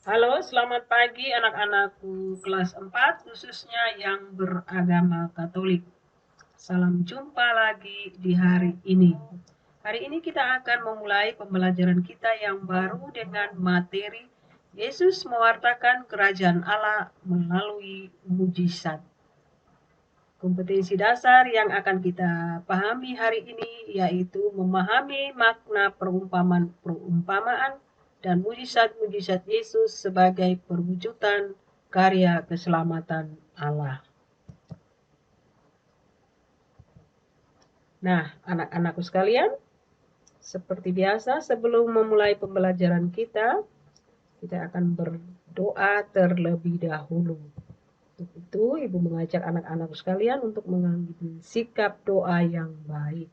Halo, selamat pagi anak-anakku kelas 4, khususnya yang beragama Katolik. Salam jumpa lagi di hari ini. Hari ini kita akan memulai pembelajaran kita yang baru dengan materi Yesus mewartakan kerajaan Allah melalui mujizat. Kompetensi dasar yang akan kita pahami hari ini yaitu memahami makna perumpamaan dan mujizat-mujizat Yesus sebagai perwujudan karya keselamatan Allah. Nah, anak-anakku sekalian, seperti biasa sebelum memulai pembelajaran kita akan berdoa terlebih dahulu. Untuk itu, Ibu mengajak anak-anakku sekalian untuk mengambil sikap doa yang baik.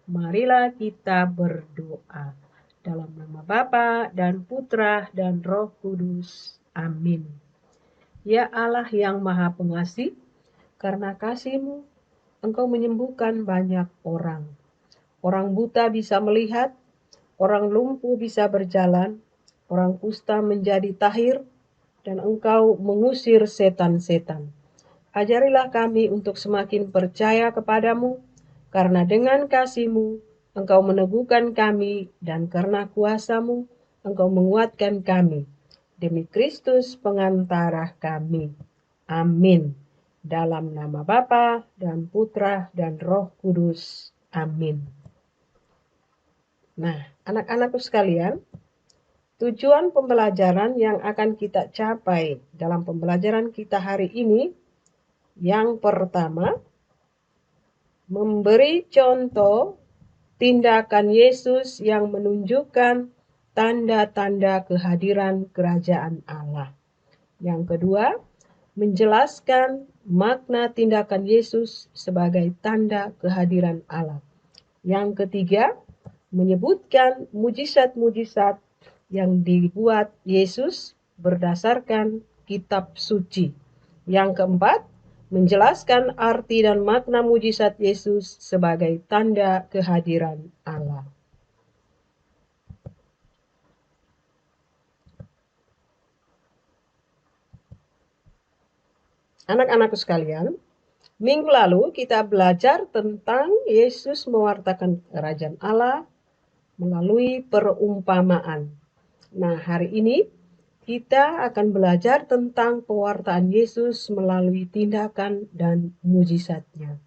Marilah kita berdoa. Dalam nama Bapa dan Putra dan Roh Kudus. Amin. Ya Allah yang Maha Pengasih, karena kasih-Mu, Engkau menyembuhkan banyak orang. Orang buta bisa melihat, orang lumpuh bisa berjalan, orang kusta menjadi tahir, dan Engkau mengusir setan-setan. Ajarilah kami untuk semakin percaya kepadamu, karena dengan kasih-Mu, Engkau meneguhkan kami, dan karena kuasa-Mu, Engkau menguatkan kami. Demi Kristus pengantara kami. Amin. Dalam nama Bapa dan Putra dan Roh Kudus. Amin. Nah, anak-anakku sekalian, tujuan pembelajaran yang akan kita capai dalam pembelajaran kita hari ini, yang pertama, memberi contoh tindakan Yesus yang menunjukkan tanda-tanda kehadiran kerajaan Allah. Yang kedua, menjelaskan makna tindakan Yesus sebagai tanda kehadiran Allah. Yang ketiga, menyebutkan mujizat-mujizat yang dibuat Yesus berdasarkan kitab suci. Yang keempat, menjelaskan arti dan makna mujizat Yesus sebagai tanda kehadiran Allah. Anak-anakku sekalian, minggu lalu kita belajar tentang Yesus mewartakan kerajaan Allah melalui perumpamaan. Nah, hari ini kita akan belajar tentang pewartaan Yesus melalui tindakan dan mujizatnya.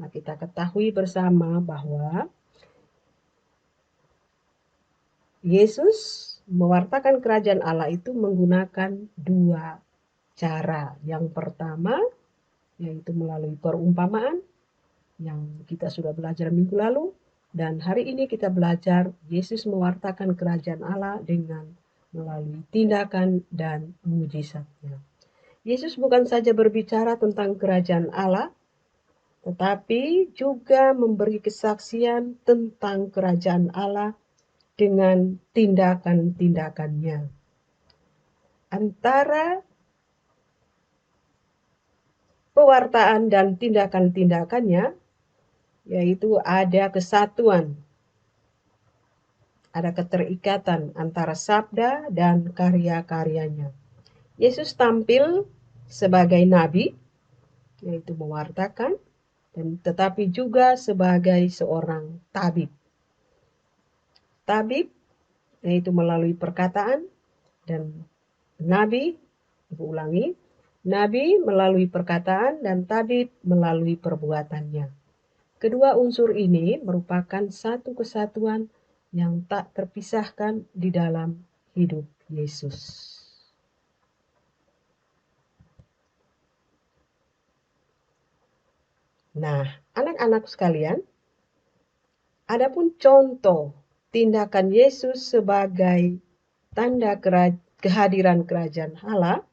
Nah, kita ketahui bersama bahwa Yesus mewartakan kerajaan Allah itu menggunakan dua cara. Yang pertama, yaitu melalui perumpamaan, yang kita sudah belajar minggu lalu. Dan hari ini kita belajar Yesus mewartakan kerajaan Allah dengan melalui tindakan dan mujizatnya. Yesus bukan saja berbicara tentang kerajaan Allah, tetapi juga memberi kesaksian tentang kerajaan Allah dengan tindakan-tindakannya. Antara pewartaan dan tindakan-tindakannya, yaitu ada kesatuan, ada keterikatan antara sabda dan karya-karyanya. Yesus tampil sebagai nabi, yaitu mewartakan, dan tetapi juga sebagai seorang tabib. Tabib, yaitu melalui perkataan, dan nabi, ibu ulangi, nabi melalui perkataan dan tabib melalui perbuatannya. Kedua unsur ini merupakan satu kesatuan yang tak terpisahkan di dalam hidup Yesus. Nah, anak-anak sekalian, adapun contoh tindakan Yesus sebagai tanda kehadiran kerajaan Allah,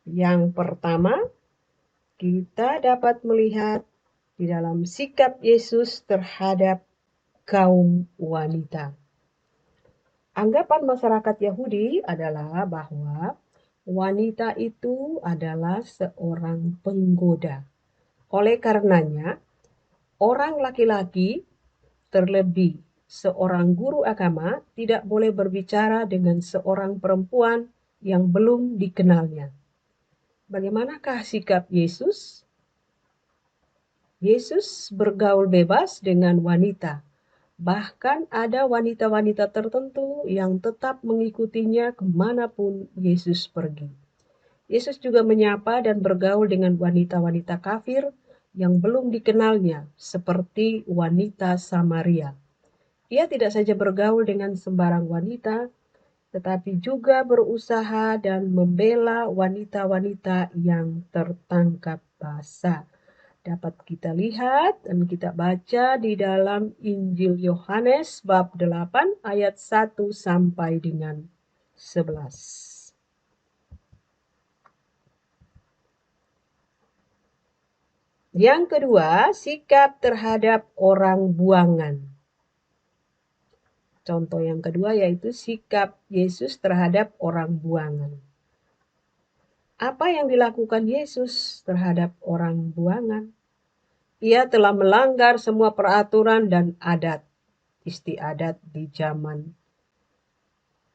yang pertama, kita dapat melihat di dalam sikap Yesus terhadap kaum wanita. Anggapan masyarakat Yahudi adalah bahwa wanita itu adalah seorang penggoda. Oleh karenanya, orang laki-laki, terlebih seorang guru agama tidak boleh berbicara dengan seorang perempuan yang belum dikenalnya. Bagaimanakah sikap Yesus? Yesus bergaul bebas dengan wanita. Bahkan ada wanita-wanita tertentu yang tetap mengikutinya kemanapun Yesus pergi. Yesus juga menyapa dan bergaul dengan wanita-wanita kafir yang belum dikenalnya, seperti wanita Samaria. Ia tidak saja bergaul dengan sembarang wanita, tetapi juga berusaha dan membela wanita-wanita yang tertangkap basah. Dapat kita lihat dan kita baca di dalam Injil Yohanes bab 8 ayat 1 sampai dengan 11. Yang kedua, sikap terhadap orang buangan. Contoh yang kedua yaitu sikap Yesus terhadap orang buangan. Apa yang dilakukan Yesus terhadap orang buangan? Ia telah melanggar semua peraturan dan adat istiadat di zaman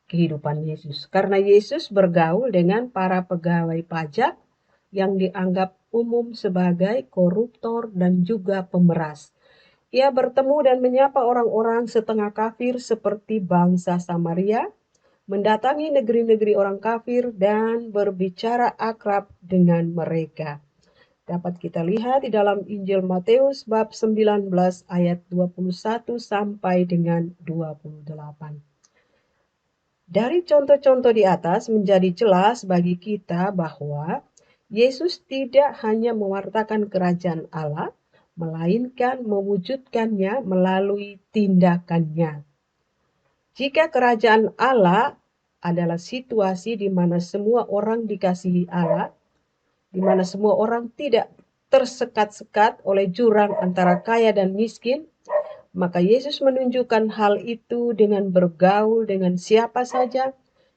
kehidupan Yesus. Karena Yesus bergaul dengan para pegawai pajak yang dianggap umum sebagai koruptor dan juga pemeras. Ia bertemu dan menyapa orang-orang setengah kafir seperti bangsa Samaria, mendatangi negeri-negeri orang kafir dan berbicara akrab dengan mereka. Dapat kita lihat di dalam Injil Matius bab 19 ayat 21 sampai dengan 28. Dari contoh-contoh di atas menjadi jelas bagi kita bahwa Yesus tidak hanya mewartakan kerajaan Allah, melainkan mewujudkannya melalui tindakannya. Jika kerajaan Allah adalah situasi di mana semua orang dikasihi Allah, di mana semua orang tidak tersekat-sekat oleh jurang antara kaya dan miskin, maka Yesus menunjukkan hal itu dengan bergaul dengan siapa saja,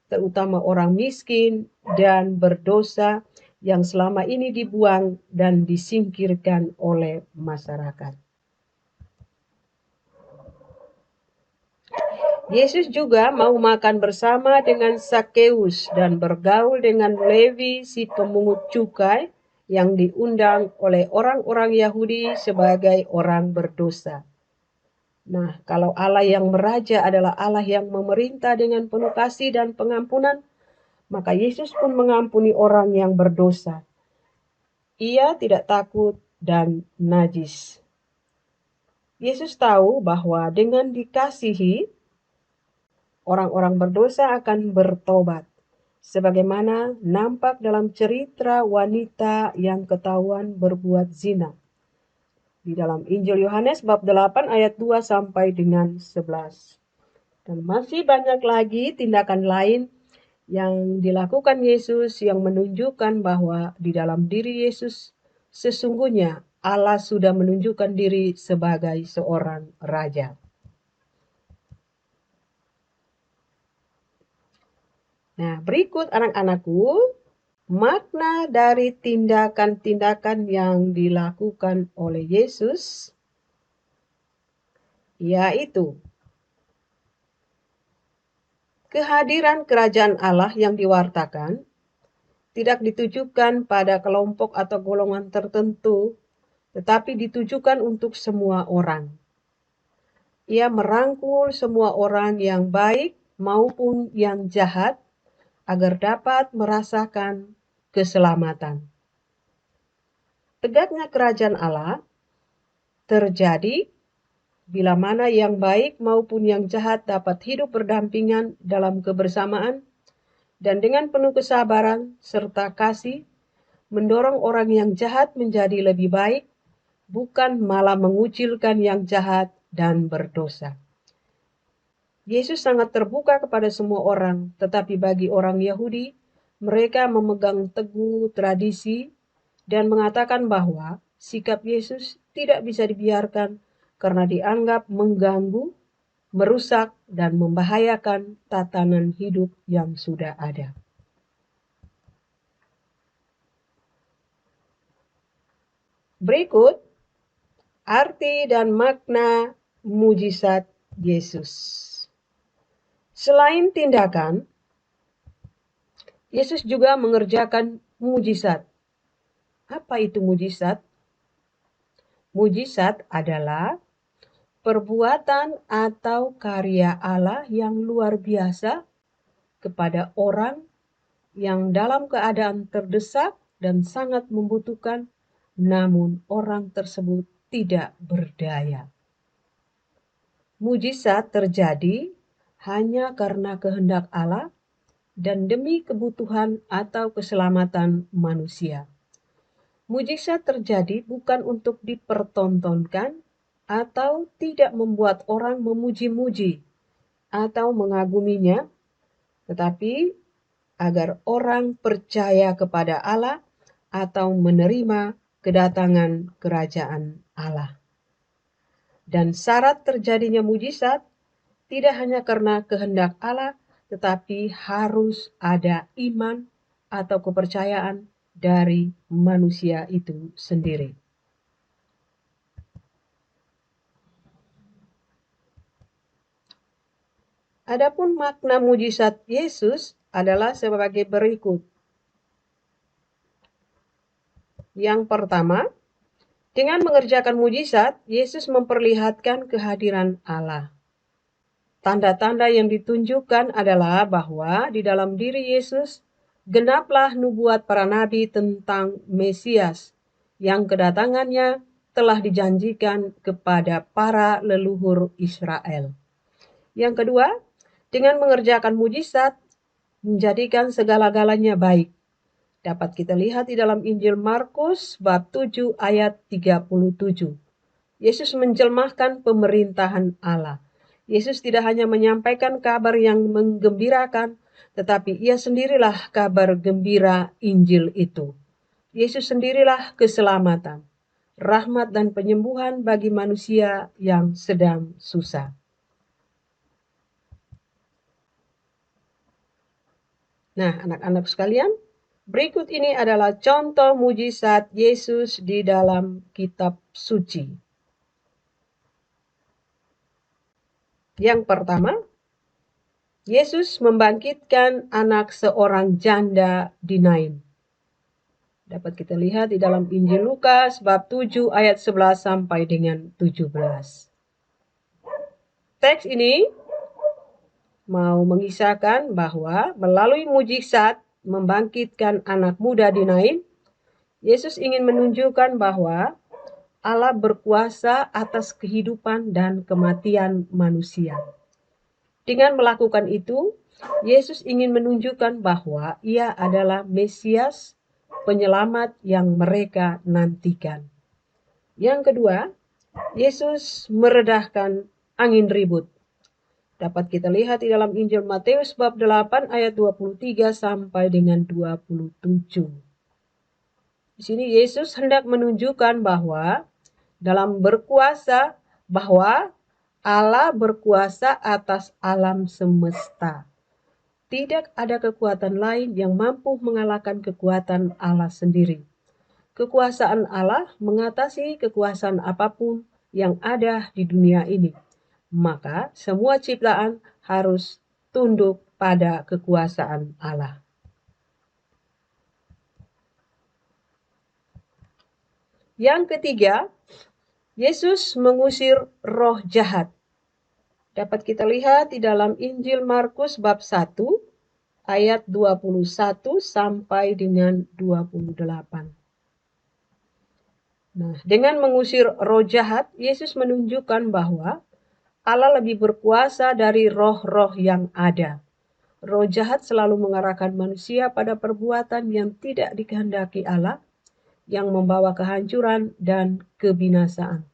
terutama orang miskin dan berdosa yang selama ini dibuang dan disingkirkan oleh masyarakat. Yesus juga mau makan bersama dengan Sakeus dan bergaul dengan Levi si pemungut cukai yang diundang oleh orang-orang Yahudi sebagai orang berdosa. Nah, kalau Allah yang meraja adalah Allah yang memerintah dengan penuh kasih dan pengampunan, maka Yesus pun mengampuni orang yang berdosa. Ia tidak takut dan najis. Yesus tahu bahwa dengan dikasihi, orang-orang berdosa akan bertobat. Sebagaimana nampak dalam cerita wanita yang ketahuan berbuat zina. Di dalam Injil Yohanes bab 8 ayat 2 sampai dengan 11. Dan masih banyak lagi tindakan lain yang dilakukan Yesus yang menunjukkan bahwa di dalam diri Yesus sesungguhnya Allah sudah menunjukkan diri sebagai seorang raja. Nah, berikut anak-anakku, makna dari tindakan-tindakan yang dilakukan oleh Yesus yaitu kehadiran kerajaan Allah yang diwartakan tidak ditujukan pada kelompok atau golongan tertentu, tetapi ditujukan untuk semua orang. Ia merangkul semua orang yang baik maupun yang jahat agar dapat merasakan keselamatan. Tegaknya kerajaan Allah terjadi bila mana yang baik maupun yang jahat dapat hidup berdampingan dalam kebersamaan dan dengan penuh kesabaran serta kasih mendorong orang yang jahat menjadi lebih baik, bukan malah mengucilkan yang jahat dan berdosa. Yesus sangat terbuka kepada semua orang, tetapi bagi orang Yahudi, mereka memegang teguh tradisi dan mengatakan bahwa sikap Yesus tidak bisa dibiarkan karena dianggap mengganggu, merusak, dan membahayakan tatanan hidup yang sudah ada. Berikut arti dan makna mujizat Yesus. Selain tindakan, Yesus juga mengerjakan mujizat. Apa itu mujizat? Mujizat adalah perbuatan atau karya Allah yang luar biasa kepada orang yang dalam keadaan terdesak dan sangat membutuhkan, namun orang tersebut tidak berdaya. Mujizat terjadi hanya karena kehendak Allah dan demi kebutuhan atau keselamatan manusia. Mujizat terjadi bukan untuk dipertontonkan atau tidak membuat orang memuji-muji atau mengaguminya, tetapi agar orang percaya kepada Allah atau menerima kedatangan kerajaan Allah. Dan syarat terjadinya mujizat tidak hanya karena kehendak Allah, tetapi harus ada iman atau kepercayaan dari manusia itu sendiri. Adapun makna mujizat Yesus adalah sebagai berikut. Yang pertama, dengan mengerjakan mujizat, Yesus memperlihatkan kehadiran Allah. Tanda-tanda yang ditunjukkan adalah bahwa di dalam diri Yesus genaplah nubuat para nabi tentang Mesias yang kedatangannya telah dijanjikan kepada para leluhur Israel. Yang kedua, dengan mengerjakan mujizat menjadikan segala-galanya baik. Dapat kita lihat di dalam Injil Markus bab 7 ayat 37. Yesus menjelmahkan pemerintahan Allah. Yesus tidak hanya menyampaikan kabar yang menggembirakan, tetapi ia sendirilah kabar gembira Injil itu. Yesus sendirilah keselamatan, rahmat dan penyembuhan bagi manusia yang sedang susah. Nah, anak-anak sekalian, berikut ini adalah contoh mujizat Yesus di dalam kitab suci. Yang pertama, Yesus membangkitkan anak seorang janda di Nain. Dapat kita lihat di dalam Injil Lukas bab 7 ayat 11 sampai dengan 17. Teks ini mau mengisahkan bahwa melalui mujizat membangkitkan anak muda di Nain, Yesus ingin menunjukkan bahwa Allah berkuasa atas kehidupan dan kematian manusia. Dengan melakukan itu, Yesus ingin menunjukkan bahwa Ia adalah Mesias, penyelamat yang mereka nantikan. Yang kedua, Yesus meredahkan angin ribut. Dapat kita lihat di dalam Injil Matius bab 8 ayat 23 sampai dengan 27. Di sini Yesus hendak menunjukkan bahwa Allah berkuasa atas alam semesta. Tidak ada kekuatan lain yang mampu mengalahkan kekuatan Allah sendiri. Kekuasaan Allah mengatasi kekuasaan apapun yang ada di dunia ini. Maka semua ciptaan harus tunduk pada kekuasaan Allah. Yang ketiga, Yesus mengusir roh jahat. Dapat kita lihat di dalam Injil Markus bab 1 ayat 21 sampai dengan 28. Nah, dengan mengusir roh jahat, Yesus menunjukkan bahwa Allah lebih berkuasa dari roh-roh yang ada. Roh jahat selalu mengarahkan manusia pada perbuatan yang tidak dikehendaki Allah, yang membawa kehancuran dan kebinasaan.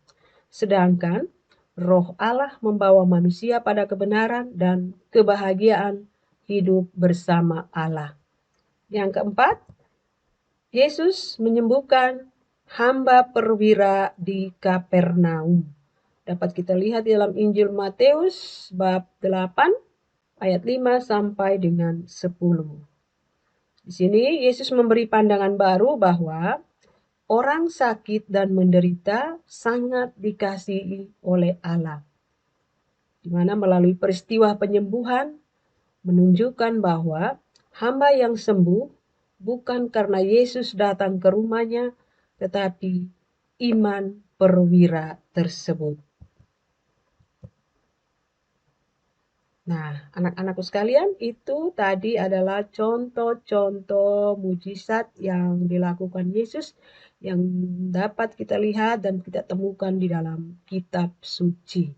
Sedangkan roh Allah membawa manusia pada kebenaran dan kebahagiaan hidup bersama Allah. Yang keempat, Yesus menyembuhkan hamba perwira di Kapernaum. Dapat kita lihat di dalam Injil Matius bab 8 ayat 5 sampai dengan 10. Di sini Yesus memberi pandangan baru bahwa orang sakit dan menderita sangat dikasihi oleh Allah. di mana melalui peristiwa penyembuhan menunjukkan bahwa hamba yang sembuh bukan karena Yesus datang ke rumahnya, tetapi iman perwira tersebut. Nah, anak-anakku sekalian, itu tadi adalah contoh-contoh mujizat yang dilakukan Yesus yang dapat kita lihat dan kita temukan di dalam kitab suci.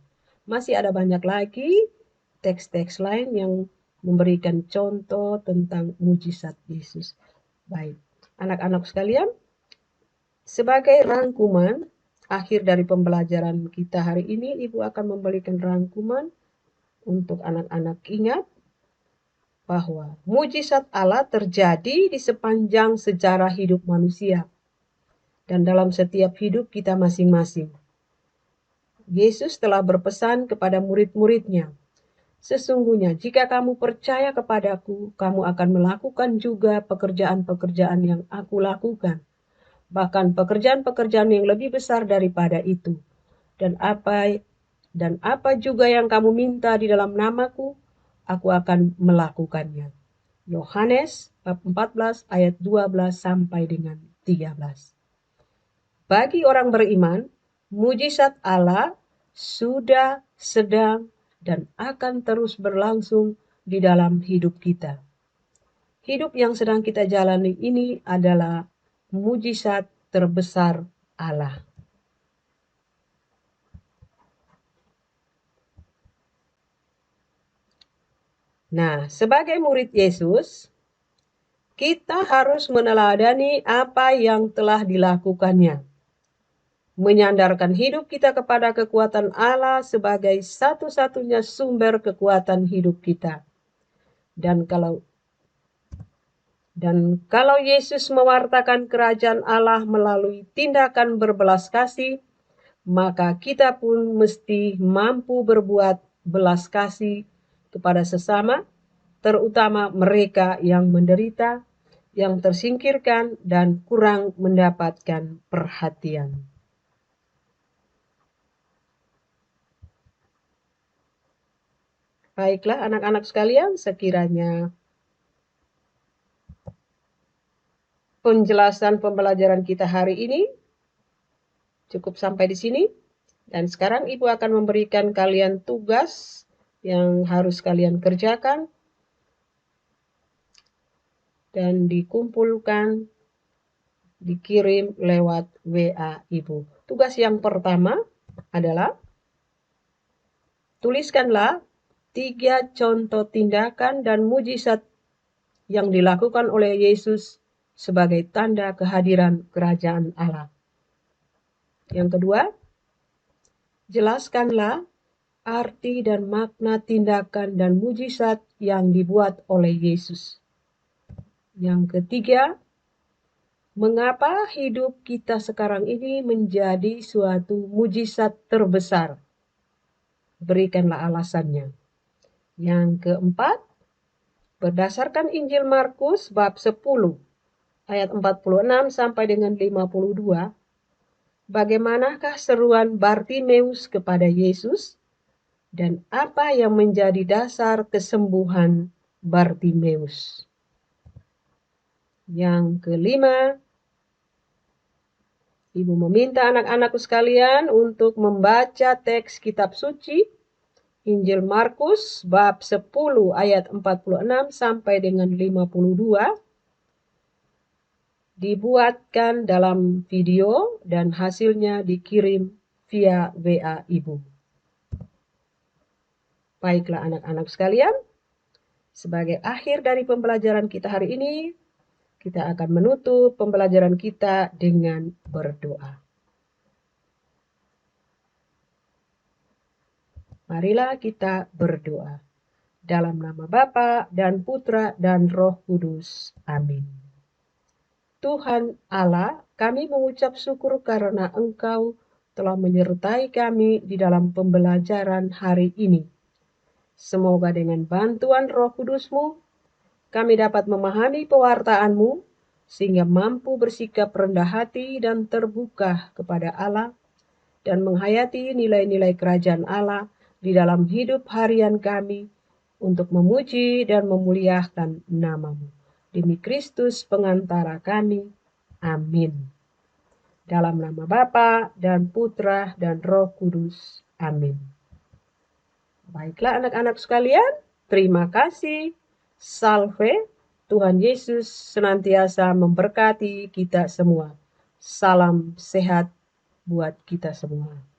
Masih ada banyak lagi teks-teks lain yang memberikan contoh tentang mujizat Yesus. Baik, anak-anak sekalian, sebagai rangkuman akhir dari pembelajaran kita hari ini, Ibu akan memberikan rangkuman untuk anak-anak ingat bahwa mujizat Allah terjadi di sepanjang sejarah hidup manusia dan dalam setiap hidup kita masing-masing. Yesus telah berpesan kepada murid-muridnya, "Sesungguhnya jika kamu percaya kepadaku, kamu akan melakukan juga pekerjaan-pekerjaan yang aku lakukan, bahkan pekerjaan-pekerjaan yang lebih besar daripada itu. Dan apa juga yang kamu minta di dalam namaku, aku akan melakukannya." Yohanes bab 14 ayat 12 sampai dengan 13. Bagi orang beriman, mujizat Allah sudah, sedang, dan akan terus berlangsung di dalam hidup kita. Hidup yang sedang kita jalani ini adalah mujizat terbesar Allah. Nah, sebagai murid Yesus, kita harus meneladani apa yang telah dilakukannya. Menyandarkan hidup kita kepada kekuatan Allah sebagai satu-satunya sumber kekuatan hidup kita. Dan kalau Yesus mewartakan kerajaan Allah melalui tindakan berbelas kasih, maka kita pun mesti mampu berbuat belas kasih kepada sesama, terutama mereka yang menderita, yang tersingkirkan, dan kurang mendapatkan perhatian. Baiklah anak-anak sekalian, sekiranya penjelasan pembelajaran kita hari ini cukup sampai di sini. Dan sekarang Ibu akan memberikan kalian tugas yang harus kalian kerjakan dan dikumpulkan, dikirim lewat WA Ibu. Tugas yang pertama adalah tuliskanlah 3 contoh tindakan dan mujizat yang dilakukan oleh Yesus sebagai tanda kehadiran kerajaan Allah. Yang kedua, jelaskanlah arti dan makna tindakan dan mujizat yang dibuat oleh Yesus. Yang ketiga, mengapa hidup kita sekarang ini menjadi suatu mujizat terbesar? Berikanlah alasannya. Yang keempat, berdasarkan Injil Markus bab 10 ayat 46 sampai dengan 52, bagaimanakah seruan Bartimeus kepada Yesus dan apa yang menjadi dasar kesembuhan Bartimeus? Yang kelima, Ibu meminta anak-anakku sekalian untuk membaca teks kitab suci Injil Markus bab 10 ayat 46 sampai dengan 52, dibuatkan dalam video dan hasilnya dikirim via WA Ibu. Baiklah anak-anak sekalian, sebagai akhir dari pembelajaran kita hari ini, kita akan menutup pembelajaran kita dengan berdoa. Marilah kita berdoa. Dalam nama Bapa dan Putra dan Roh Kudus. Amin. Tuhan Allah, kami mengucap syukur karena Engkau telah menyertai kami di dalam pembelajaran hari ini. Semoga dengan bantuan Roh Kudus-Mu, kami dapat memahami pewartaan-Mu, sehingga mampu bersikap rendah hati dan terbuka kepada Allah, dan menghayati nilai-nilai kerajaan Allah di dalam hidup harian kami untuk memuji dan memuliakan nama-Mu. Demi Kristus pengantara kami. Amin. Dalam nama Bapa dan Putra dan Roh Kudus. Amin. Baiklah anak-anak sekalian, terima kasih. Salve, Tuhan Yesus senantiasa memberkati kita semua. Salam sehat buat kita semua.